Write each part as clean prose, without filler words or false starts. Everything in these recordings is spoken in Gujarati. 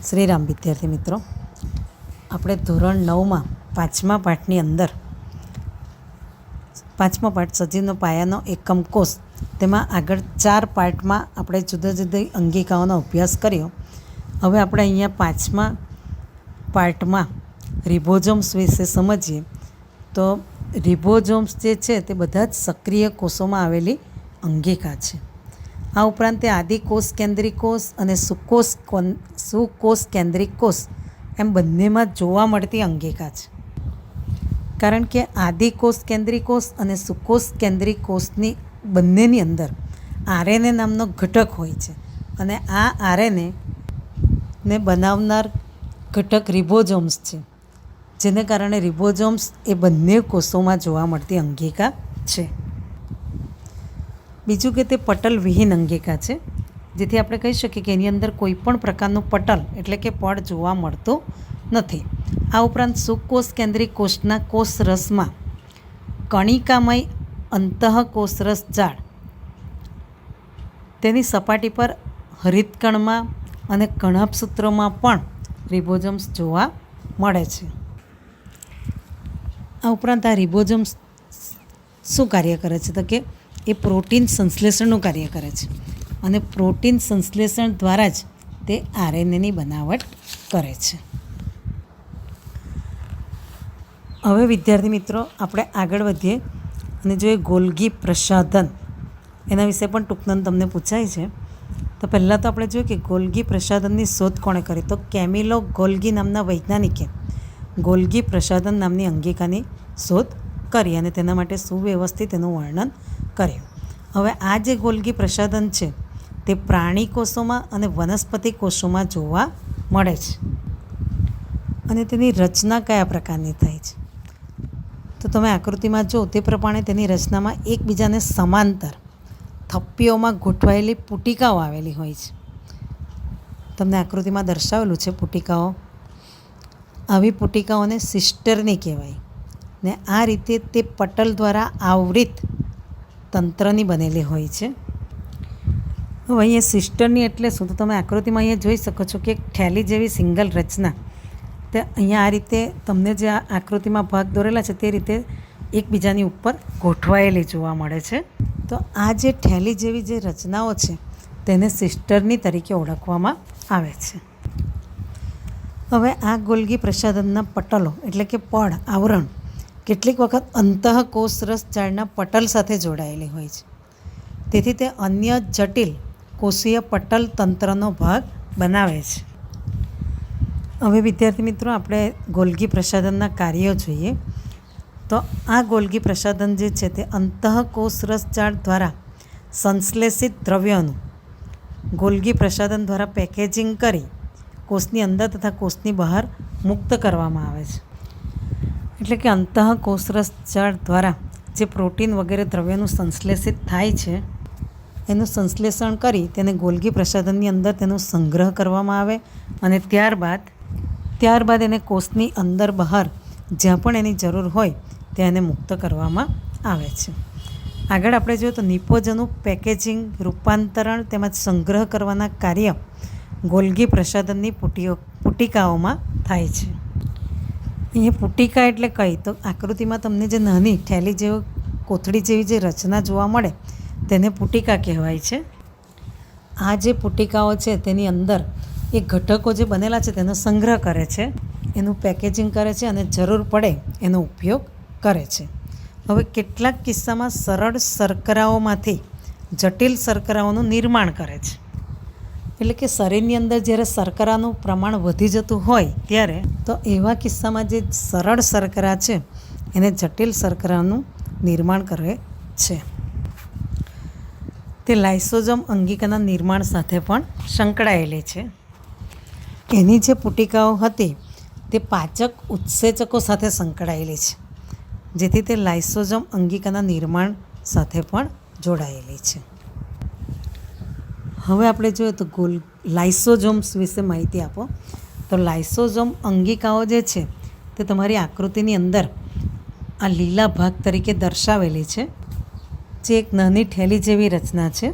શ્રીરામ વિદ્યાર્થી મિત્રો, આપણે ધોરણ 9માં પાંચમા પાઠની અંદર પાંચમો પાઠ સજીવનો પાયાનો એકમ કોષ, તેમાં આગળ 4 પાર્ટમાં આપણે જુદા જુદી અંગિકાઓનો અભ્યાસ કર્યો. હવે આપણે અહીંયા પાંચમા પાર્ટમાં રિબોઝોમ્સ વિશે સમજીએ. તો રિબોઝોમ્સ જે છે તે બધા જ સક્રિય કોષોમાં આવેલી અંગિકા છે. આ ઉપરાંત તે આદિકોષ કેન્દ્રિક કોષ અને સુકોષ કેન્દ્રિક કોષ એમ બંનેમાં જોવા મળતી અંગિકા છે. કારણ કે આદિકોષ કેન્દ્રિક કોષ અને સુકોષ કેન્દ્રિક કોષની બંનેની અંદર આરએનએ નામનો ઘટક હોય છે અને આ આરએનએ ને બનાવનાર ઘટક રિબોઝોમ્સ છે, જેને કારણે રિબોઝોમ્સ એ બંને કોષોમાં જોવા મળતી અંગિકા છે. બીજું કે તે પટલ વિહીન અંગિકા છે, જેથી આપણે કહી શકીએ કે એની અંદર કોઈ પણ પ્રકારનું પટલ એટલે કે પડ જોવા મળતું નથી. આ ઉપરાંત સુકોષ કેન્દ્રિક કોષના કોષરસમાં કણિકામય અંતઃકોષરસ જાળ તેની સપાટી પર હરિતકણમાં અને કણાભસૂત્રોમાં પણ રિબોઝોમ્સ જોવા મળે છે. આ ઉપરાંત આ રિબોઝોમ્સ શું કાર્ય કરે છે? તો કે એ પ્રોટીન સંશ્લેષણનું કાર્ય કરે છે અને પ્રોટીન સંશ્લેષણ દ્વારા જ તે આરએનએની બનાવટ કરે છે. હવે વિદ્યાર્થી મિત્રો, આપણે આગળ વધીએ અને જો એ ગોલ્ગી પ્રસાધન એના વિશે પણ ટૂંકમાં તમને પૂછાય છે. તો પહેલાં તો આપણે જોઈએ કે ગોલ્ગી પ્રસાધનની શોધ કોણે કરી? તો કેમિલો ગોલ્ગી નામના વૈજ્ઞાનિકે ગોલ્ગી પ્રસાધન નામની અંગિકાની શોધ કરી અને તેના માટે સુવ્યવસ્થિત એનું વર્ણન કર્યું. હવે આ જે ગોલ્ગી પ્રસાધન છે તે પ્રાણી કોષોમાં અને વનસ્પતિ કોષોમાં જોવા મળે છે. અને તેની રચના કયા પ્રકારની થાય છે? તો તમે આકૃતિમાં જો તે પ્રમાણે તેની રચનામાં એકબીજાને સમાંતર થપ્પીઓમાં ગોઠવાયેલી પુટિકાઓ આવેલી હોય છે. તમને આકૃતિમાં દર્શાવેલું છે પુટિકાઓ. આવી પુટિકાઓને સિસ્ટરની કહેવાય ને આ રીતે તે પટલ દ્વારા આવૃત તંત્રની બનેલી હોય છે. હવે અહીંયા સિસ્ટરની એટલે શું? તો તમે આકૃતિમાં અહીંયા જોઈ શકો છો કે એક થેલી જેવી સિંગલ રચના તે અહીંયા આ રીતે તમને જે આ આકૃતિમાં ભાગ દોરેલા છે તે રીતે એકબીજાની ઉપર ગોઠવાયેલી જોવા મળે છે. તો આ જે થેલી જેવી જે રચનાઓ છે તેને સિસ્ટરની તરીકે ઓળખવામાં આવે છે. હવે આ ગોલ્ગી પ્રસાધનના પટલો એટલે કે પડ આવરણ કેટલીક વખત અંતઃકોષરસ જાળના પટલ સાથે જોડાયેલી હોય છે. તેથી તે અન્ય જટિલ કોષીય પટલ તંત્રનો ભાગ બનાવે છે. હવે વિદ્યાર્થી મિત્રો, આપણે ગોલ્ગી પ્રસાધનના કાર્યો જોઈએ. તો આ ગોલ્ગી પ્રસાધન જે છે તે અંતઃકોષરસ જાળ દ્વારા સંશ્લેષિત દ્રવ્યોનું ગોલ્ગી પ્રસાધન દ્વારા પેકેજિંગ કરી કોષની અંદર તથા કોષની બહાર મુક્ત કરવામાં આવે છે. એટલે કે અંતઃકોષરસ જાળ દ્વારા જે પ્રોટીન વગેરે દ્રવ્યનું સંશ્લેષિત થાય છે એનું સંશ્લેષણ કરી તેને ગોલ્ગી પ્રસાધનની અંદર તેનો સંગ્રહ કરવામાં આવે અને ત્યારબાદ એને કોષની અંદર બહાર જ્યાં પણ એની જરૂર હોય ત્યાં એને મુક્ત કરવામાં આવે છે. આગળ આપણે જોઈએ તો નિપોજનું પેકેજિંગ, રૂપાંતરણ તેમજ સંગ્રહ કરવાના કાર્ય ગોલ્ગી પ્રસાધનની પુટિકાઓમાં થાય છે. અહીંયા પુટિકા એટલે કઈ? તો આકૃતિમાં તમને જે નાની થેલી જેવી કોથળી જેવી જે રચના જોવા મળે તેને પુટિકા કહેવાય છે. આ જે પુટિકાઓ છે તેની અંદર એ ઘટકો જે બનેલા છે તેનો સંગ્રહ કરે છે, એનું પેકેજિંગ કરે છે અને જરૂર પડે એનો ઉપયોગ કરે છે. હવે કેટલાક કિસ્સામાં સરળ શર્કરાઓમાંથી જટિલ શર્કરાઓનું નિર્માણ કરે છે. એટલે કે શરીરની અંદર જ્યારે શર્કરાનું પ્રમાણ વધી જતું હોય ત્યારે તો એવા કિસ્સામાં જે સરળ શર્કરા છે એને જટિલ શર્કરાનું નિર્માણ કરે છે. તે લાઇસોઝોમ અંગિકાના નિર્માણ સાથે પણ સંકળાયેલી છે. એની જે પુટિકાઓ હતી તે પાચક ઉત્સેચકો સાથે સંકળાયેલી છે, જેથી તે લાઇસોઝોમ અંગિકાના નિર્માણ સાથે પણ જોડાયેલી છે. હવે આપણે જોઈએ તો લાઇસોઝોમ્સ વિશે માહિતી આપો. તો લાઇસોઝોમ અંગિકાઓ જે છે તે તમારી આકૃતિની અંદર આ લીલા ભાગ તરીકે દર્શાવેલી છે, જે એક નાની થેલી જેવી રચના છે.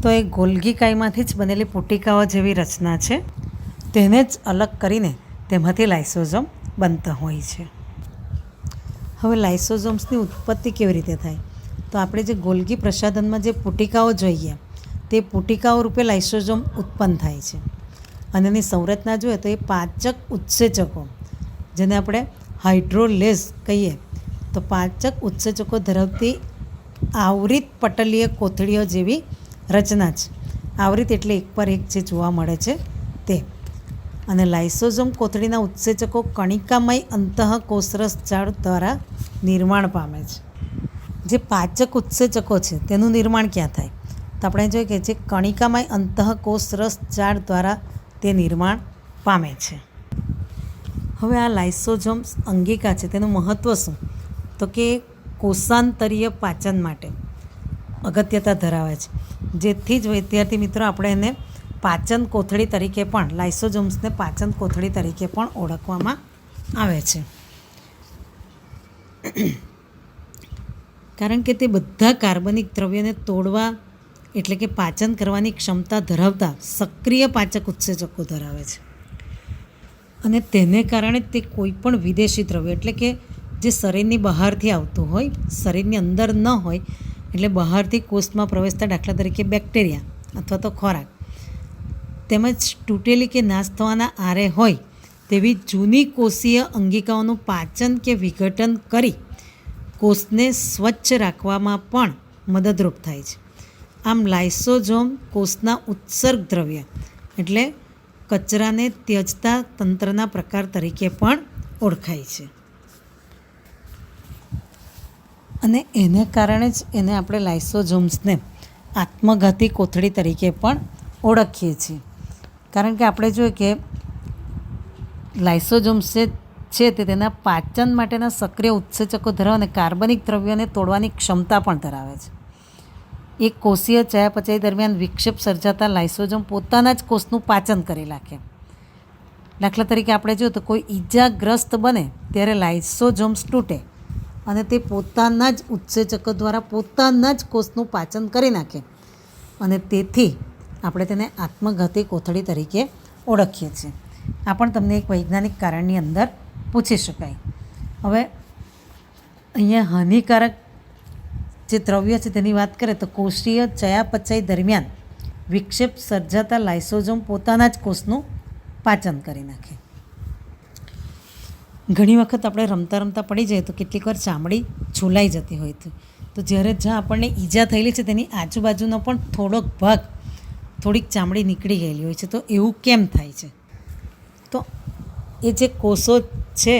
તો એ ગોલ્ગી કાયમાંથી જ બનેલી પુટિકાઓ જેવી રચના છે તેને જ અલગ કરીને તેમાંથી લાઇસોઝોમ બનતા હોય છે. હવે લાઇસોઝોમ્સની ઉત્પત્તિ કેવી રીતે થાય? તો આપણે જે ગોલ્ગી પ્રસાધનમાં જે પુટિકાઓ જોઈએ તે પુટિકાઓ રૂપે લાઇસોઝોમ ઉત્પન્ન થાય છે. અને એની સંરચના જોઈએ તો એ પાચક ઉત્સેચકો, જેને આપણે હાઇડ્રોલેઝ કહીએ, તો પાચક ઉત્સેચકો ધરાવતી આવરિત પટલીય કોથળીઓ જેવી રચના છે. આવરિત એટલે એક પર એક જે જોવા મળે છે તે. અને લાઇસોઝોમ કોથળીના ઉત્સેચકો કણિકામય અંતઃકોષરસ જાળ દ્વારા નિર્માણ પામે છે. જે પાચક ઉત્સેચકો છે તેનું નિર્માણ ક્યાં થાય? તો આપણે જોઈએ કે જે કણિકામય અંતઃકોષરસ જાળ દ્વારા તે નિર્માણ પામે છે. હવે આ લાઇસોઝોમ્સ અંગિકા છે તેનું મહત્ત્વ શું? તો કે કોષાંતરીય પાચન માટે અગત્યતા ધરાવે છે. જેથી જ વિદ્યાર્થી મિત્રો આપણે એને પાચન કોથળી તરીકે પણ, લાઇસોઝોમ્સને પાચન કોથળી તરીકે પણ ઓળખવામાં આવે છે. કારણ કે તે બધા કાર્બનિક દ્રવ્યોને તોડવા એટલે કે પાચન કરવાની ક્ષમતા ધરાવતા સક્રિય પાચક ઉત્સેચકો ધરાવે છે. અને તેને કારણે તે કોઈ પણ વિદેશી દ્રવ્ય એટલે કે જે શરીરની બહારથી આવતું હોય, શરીરની અંદર ન હોય, એટલે બહારથી કોષમાં પ્રવેશતા, દાખલા તરીકે બેક્ટેરિયા અથવા તો ખોરાક, તેમજ તૂટેલી કે નાશ થવાના આરે હોય તેવી જૂની કોષીય અંગિકાઓનું પાચન કે વિઘટન કરી કોષને સ્વચ્છ રાખવામાં પણ મદદરૂપ થાય છે. આમ લાઇસોઝોમ કોષના ઉત્સર્ગ દ્રવ્ય એટલે કચરાને ત્યજતા તંત્રના પ્રકાર તરીકે પણ ઓળખાય છે. અને એને કારણે જ એને આપણે લાઇસોઝોમ્સને આત્મઘાતી કોથળી તરીકે પણ ઓળખીએ છીએ. કારણ કે આપણે જોઈએ કે લાઇસોઝોમ્સ છે તે તેના પાચન માટેના સક્રિય ઉત્સેચકો ધરાવે અને કાર્બનિક દ્રવ્યોને તોડવાની ક્ષમતા પણ ધરાવે છે. એક કોષીય ચયાપચય દરમિયાન વિક્ષેપ સર્જાતા લાઇસોઝોમ પોતાના જ કોષનું પાચન કરી નાખે. દાખલા તરીકે આપણે જોઈએ તો કોઈ ઈજાગ્રસ્ત બને ત્યારે લાઇસોઝોમ્સ તૂટે અને તે પોતાના જ ઉત્સેચકો દ્વારા પોતાના જ કોષનું પાચન કરી નાખે. અને તેથી આપણે તેને આત્મઘાતી કોથળી તરીકે ઓળખીએ છીએ. આ પણ તમને એક વૈજ્ઞાનિક કારણની અંદર પૂછી શકાય. હવે અહીંયા હાનિકારક જે દ્રવ્ય છે તેની વાત કરીએ તો કોષીય ચયાપચય દરમિયાન વિક્ષેપ સર્જાતા લાઇસોઝોમ પોતાના જ કોષનું પાચન કરી નાખે. ઘણી વખત આપણે રમતા રમતા પડી જઈએ તો કેટલીક વાર ચામડી છોલાઈ જતી હોય છે. તો જ્યારે જ્યાં આપણને ઈજા થયેલી છે તેની આજુબાજુનો પણ થોડોક ભાગ, થોડીક ચામડી નીકળી ગયેલી હોય છે. તો એવું કેમ થાય છે? તો એ જે કોષો છે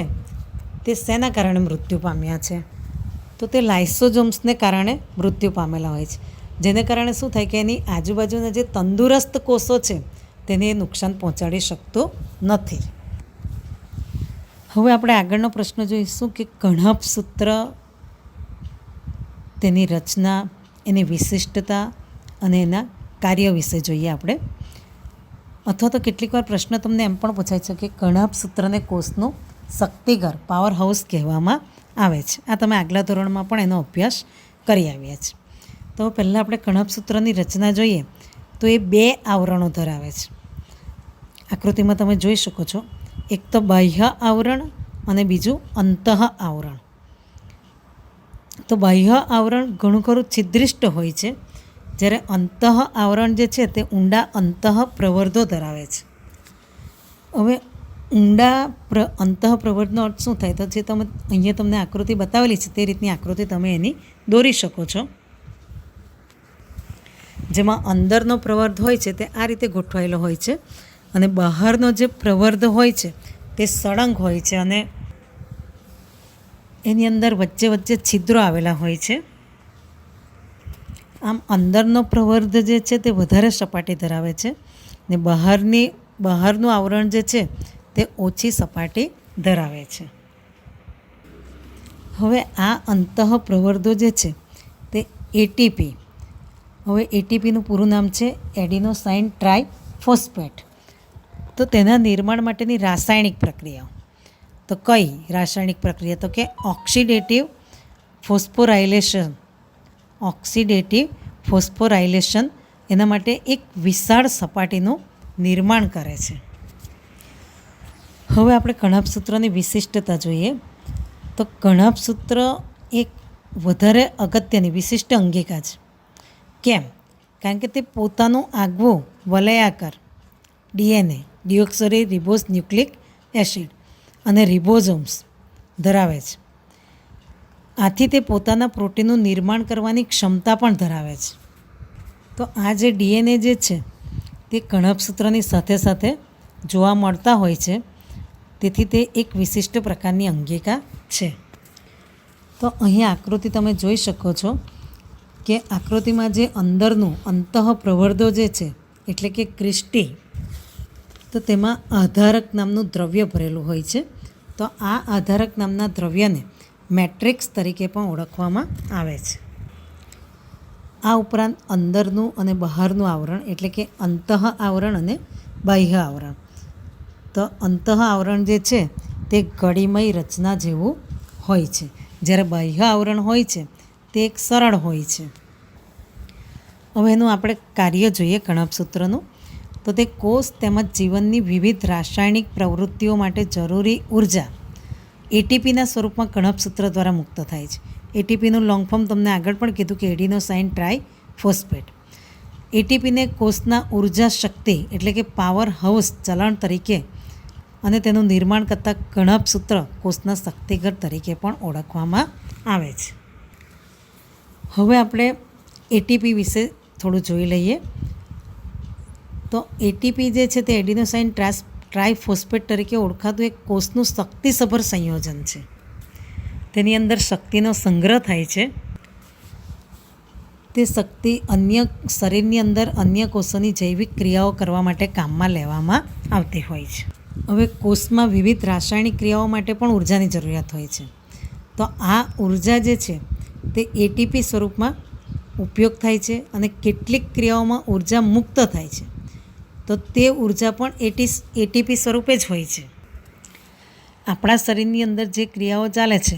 તે શેના કારણે મૃત્યુ પામ્યા છે? તો તે લાઇસોઝોમ્સને કારણે મૃત્યુ પામેલા હોય છે. જેને કારણે શું થાય કે એની આજુબાજુના જે તંદુરસ્ત કોષો છે તેને એ નુકસાન પહોંચાડી શકતો નથી. હવે આપણે આગળનો પ્રશ્ન જોઈશું કે કણપ સૂત્ર, તેની રચના, એની વિશિષ્ટતા અને એના કાર્ય વિશે જોઈએ આપણે. અથવા તો કેટલીક વાર પ્રશ્ન તમને એમ પણ પૂછાય છે કે કણપ સૂત્રને કોષનું શક્તિઘર, પાવર હાઉસ કહેવામાં આવે છે. આ તમે આગલા ધોરણમાં પણ એનો અભ્યાસ કરી આવ્યા છે. તો પહેલાં આપણે કણપ સૂત્રની રચના જોઈએ તો એ 2 આવરણો ધરાવે છે. આકૃતિમાં તમે જોઈ શકો છો. એક તો બાહ્ય આવરણ અને બીજું અંતઃ આવરણ. તો બાહ્ય આવરણ ઘણું ખરું છિદ્રિષ્ટ હોય છે, જ્યારે અંતઃ આવરણ જે છે તે ઊંડા અંતઃ પ્રવર્ધો ધરાવે છે. હવે ઊંડા અંતઃ પ્રવર્ધનો અર્થ શું થાય? તો જે તમે અહીંયા તમને આકૃતિ બતાવેલી છે તે રીતની આકૃતિ તમે એની દોરી શકો છો. જેમાં અંદરનો પ્રવર્ધ હોય છે તે આ રીતે ગોઠવાયેલો હોય છે અને બહારનો જે પ્રવર્ધ હોય છે તે સળંગ હોય છે અને એની અંદર વચ્ચે વચ્ચે છિદ્રો આવેલા હોય છે. આમ અંદરનો પ્રવર્ધ જે છે તે વધારે સપાટી ધરાવે છે ને બહારનું આવરણ જે છે તે ઓછી સપાટી ધરાવે છે. હવે આ અંતઃ પ્રવર્ધો જે છે તે એટીપી, હવે એટીપીનું પૂરું નામ છે એડિનોસાઇન ટ્રાઇફોસ્ફેટ. તો તેના નિર્માણ માટેની રાસાયણિક પ્રક્રિયાઓ. તો કઈ રાસાયણિક પ્રક્રિયા? તો કે ઓક્સિડેટિવ ફોસ્ફોરાયલેશન એના માટે એક વિશાળ સપાટીનું નિર્માણ કરે છે. હવે આપણે કણાભ સૂત્રની વિશિષ્ટતા જોઈએ તો કણાભ સૂત્ર એક વધારે અગત્યની વિશિષ્ટ અંગિકા છે. કેમ? કારણ કે તે પોતાનું આગવું વલયાકાર ડીએનએ ડિઓક્સરી રિબોઝ ન્યુક્લિક એસિડ અને રિબોઝોમ્સ ધરાવે છે. આથી તે પોતાના પ્રોટીનનું નિર્માણ કરવાની ક્ષમતા પણ ધરાવે છે. તો આ જે ડીએનએ જે છે તે કણાભ સૂત્રની સાથે સાથે જોવા મળતા હોય છે. તેથી તે એક વિશિષ્ટ પ્રકારની અંગિકા છે. તો અહીં આકૃતિ તમે જોઈ શકો છો કે આકૃતિમાં જે અંદરનું અંતઃપ્રવર્ધો જે છે એટલે કે ક્રિસ્ટી, તો તેમાં આધારક નામનું દ્રવ્ય ભરેલું હોય છે. તો આ આધારક નામના દ્રવ્યને મેટ્રિક્સ તરીકે પણ ઓળખવામાં આવે છે. આ ઉપરાંત અંદરનું અને બહારનું આવરણ એટલે કે અંતઃ આવરણ અને બાહ્ય આવરણ. તો અંતઃ આવરણ જે છે તે ગળીમય રચના જેવું હોય છે, જ્યારે બાહ્ય આવરણ હોય છે તે એક સરળ હોય છે. હવે એનું આપણે કાર્ય જોઈએ કણાભ સૂત્રનું. તો તે કોષ તેમજ જીવનની વિવિધ રાસાયણિક પ્રવૃત્તિઓ માટે જરૂરી ઉર્જા એટીપીના સ્વરૂપમાં કણાભ સૂત્ર દ્વારા મુક્ત થાય છે. એટીપીનું લોંગ ફોર્મ તમને આગળ પણ કીધું કે એડિનોસાઇન ટ્રાઇફોસ્ફેટ. એટીપીને કોષના ઉર્જા શક્તિ એટલે કે પાવર હાઉસ ચલણ તરીકે અને તેનું નિર્માણ કરતા કણાભ સૂત્ર કોષના શક્તિઘર તરીકે પણ ઓળખવામાં આવે છે. હવે આપણે એટીપી વિશે થોડું જોઈ લઈએ. તો એટીપી જે છે તે એડિનોસાઇન ટ્રાઇફોસ્ફેટ તરીકે ઓળખાતું એક કોષનું શક્તિસભર સંયોજન છે. તેની અંદર શક્તિનો સંગ્રહ થાય છે. તે શક્તિ અન્ય શરીરની અંદર અન્ય કોષોની જૈવિક ક્રિયાઓ કરવા માટે કામમાં લેવામાં આવતી હોય છે. હવે કોષમાં વિવિધ રાસાયણિક ક્રિયાઓ માટે પણ ઉર્જાની જરૂરિયાત હોય છે. તો આ ઉર્જા જે છે તે એટીપી સ્વરૂપમાં ઉપયોગ થાય છે અને કેટલીક ક્રિયાઓમાં ઉર્જા મુક્ત થાય છે. તો તે ઉર્જા પણ એટીપી સ્વરૂપે જ હોય છે. આપણા શરીરની અંદર જે ક્રિયાઓ ચાલે છે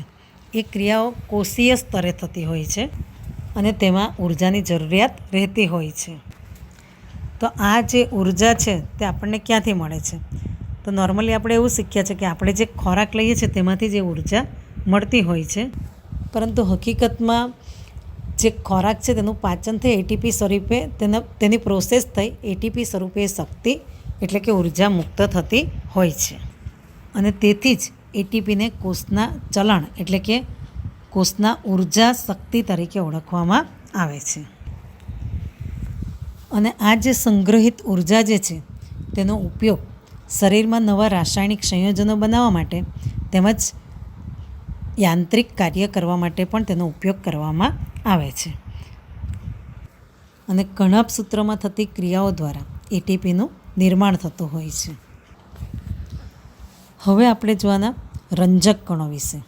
એ ક્રિયાઓ કોષીય સ્તરે થતી હોય છે અને તેમાં ઉર્જાની જરૂરિયાત રહેતી હોય છે. તો આ જે ઉર્જા છે તે આપણને ક્યાંથી મળે છે? તો નોર્મલી આપણે એવું શીખ્યા છે કે આપણે જે ખોરાક લઈએ છીએ તેમાંથી જે ઉર્જા મળતી હોય છે, પરંતુ હકીકતમાં જે ખોરાક છે તેનું પાચન થઈ એટીપી સ્વરૂપે તેની પ્રોસેસ થઈ એટીપી સ્વરૂપે શક્તિ એટલે કે ઉર્જા મુક્ત થતી હોય છે. અને તેથી જ એટીપીને કોષના ચલણ એટલે કે કોષના ઉર્જા શક્તિ તરીકે ઓળખવામાં આવે છે. અને આ જે સંગ્રહિત ઉર્જા જે છે તેનો ઉપયોગ શરીરમાં નવા રાસાયણિક સંયોજનો બનાવવા માટે તેમજ યાંત્રિક કાર્ય કરવા માટે પણ તેનો ઉપયોગ કરવામાં આવે છે. અને કણાભ સૂત્રમાં થતી ક્રિયાઓ દ્વારા એટીપીનું નિર્માણ થતું હોય છે. હવે આપણે જોવાના રંજક કણો વિશે.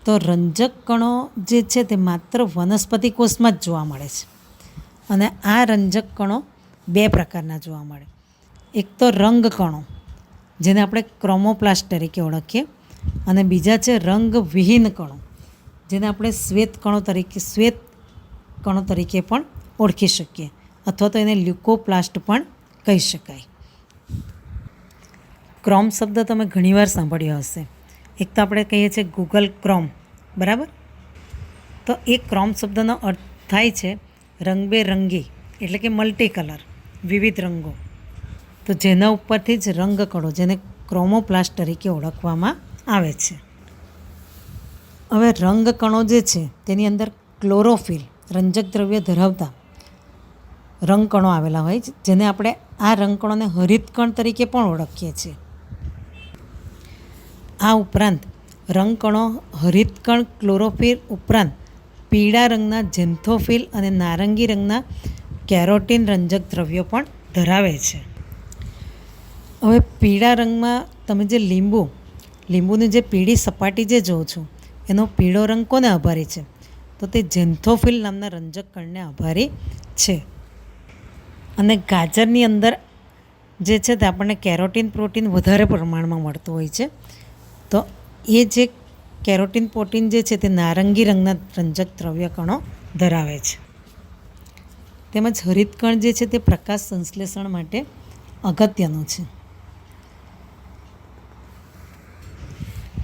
તો રંજક કણો જે છે તે માત્ર વનસ્પતિ કોષમાં જ જોવા મળે છે. અને આ રંજક કણો બે પ્રકારના જોવા મળે. એક તો રંગ કણો જેને આપણે ક્રોમોપ્લાસ્ટ તરીકે ઓળખીએ, અને બીજા છે રંગવિહીન કણો જેને આપણે શ્વેત કણો તરીકે પણ ઓળખી શકીએ, અથવા તો એને લ્યુકોપ્લાસ્ટ પણ કહી શકાય. ક્રોમ શબ્દ તમે ઘણીવાર સાંભળ્યો હશે. એક તો આપણે કહીએ છીએ ગૂગલ ક્રોમ, બરાબર? તો એ ક્રોમ શબ્દનો અર્થ થાય છે રંગબેરંગી એટલે કે મલ્ટી કલર, વિવિધ રંગો. તો જેના ઉપરથી જ રંગકણો જેને ક્રોમોપ્લાસ્ટ તરીકે ઓળખવામાં આવે છે. હવે રંગકણો જે છે તેની અંદર ક્લોરોફિલ રંજક દ્રવ્ય ધરાવતા રંગકણો આવેલા હોય છે, જેને આપણે આ રંગકણોને હરિતકણ તરીકે પણ ઓળખીએ છીએ. આ ઉપરાંત રંગકણો હરિતકણ ક્લોરોફિલ ઉપરાંત પીળા રંગના ઝેન્થોફિલ અને નારંગી રંગના કેરોટીન રંજક દ્રવ્યો પણ ધરાવે છે. હવે પીળા રંગમાં તમે જે લીંબુની જે પીળી સપાટી જે જોવો છો એનો પીળો રંગ કોને આભારી છે? તો તે ઝેન્થોફિલ નામના રંજક કણને આભારી છે. અને ગાજરની અંદર જે છે તે આપણને કેરોટીન પ્રોટીન વધારે પ્રમાણમાં મળતું હોય છે. તો એ જે કેરોટીન પ્રોટીન જે છે તે નારંગી રંગના રંજક દ્રવ્ય કણો ધરાવે છે. તેમજ હરિતકણ જે છે તે પ્રકાશ સંશ્લેષણ માટે અગત્યનું છે.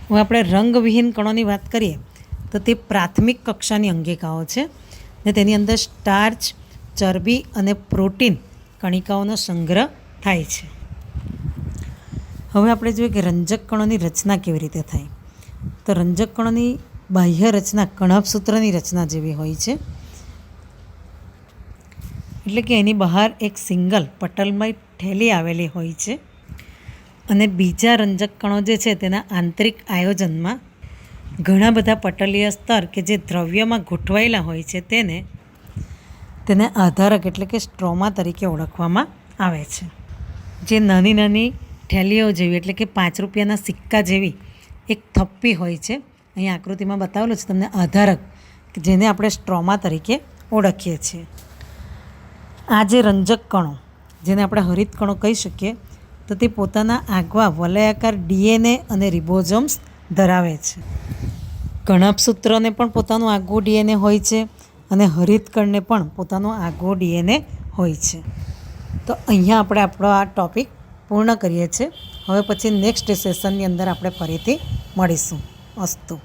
હવે આપણે રંગવિહીન કણોની વાત કરીએ તો તે પ્રાથમિક કક્ષાની અંગિકાઓ છે ને તેની અંદર સ્ટાર્ચ, ચરબી અને પ્રોટીન કણિકાઓનો સંગ્રહ થાય છે. હવે આપણે જોઈએ કે રંજક કણોની રચના કેવી રીતે થાય. તો રંજક કણોની બાહ્ય રચના કણભસૂત્રની રચના જેવી હોય છે. એટલે કે એની બહાર એક સિંગલ પટલમય થેલી આવેલી હોય છે અને બીજા રંજક કણો જે છે તેના આંતરિક આયોજનમાં ઘણા બધા પટલીય સ્તર કે જે દ્રવ્યમાં ગોઠવાયેલા હોય છે તેને આધારક એટલે કે સ્ટ્રોમા તરીકે ઓળખવામાં આવે છે. જે નાની નાની થેલીઓ જેવી એટલે કે 5 રૂપિયાના સિક્કા જેવી એક થપ્પી હોય છે. અહીં આકૃતિમાં બતાવેલું છે તમને આધારક, જેને આપણે સ્ટ્રોમા તરીકે ઓળખીએ છીએ. આ જે રંજક કણો જેને આપણે હરિત કણો કહી શકીએ તો તે પોતાના આગવા વલયાકાર ડીએનએ અને રિબોઝોમ્સ ધરાવે છે. કણભસૂત્રને પણ પોતાનું આગવું ડીએનએ હોય છે અને હરિતકણને પણ પોતાનો આગવો ડીએનએ હોય છે. તો અહીંયા આપણે આપણો આ ટૉપિક પૂર્ણ કરીએ છીએ. હવે પછી નેક્સ્ટ સેશનની અંદર આપણે ફરીથી મળીશું. અસ્તુ.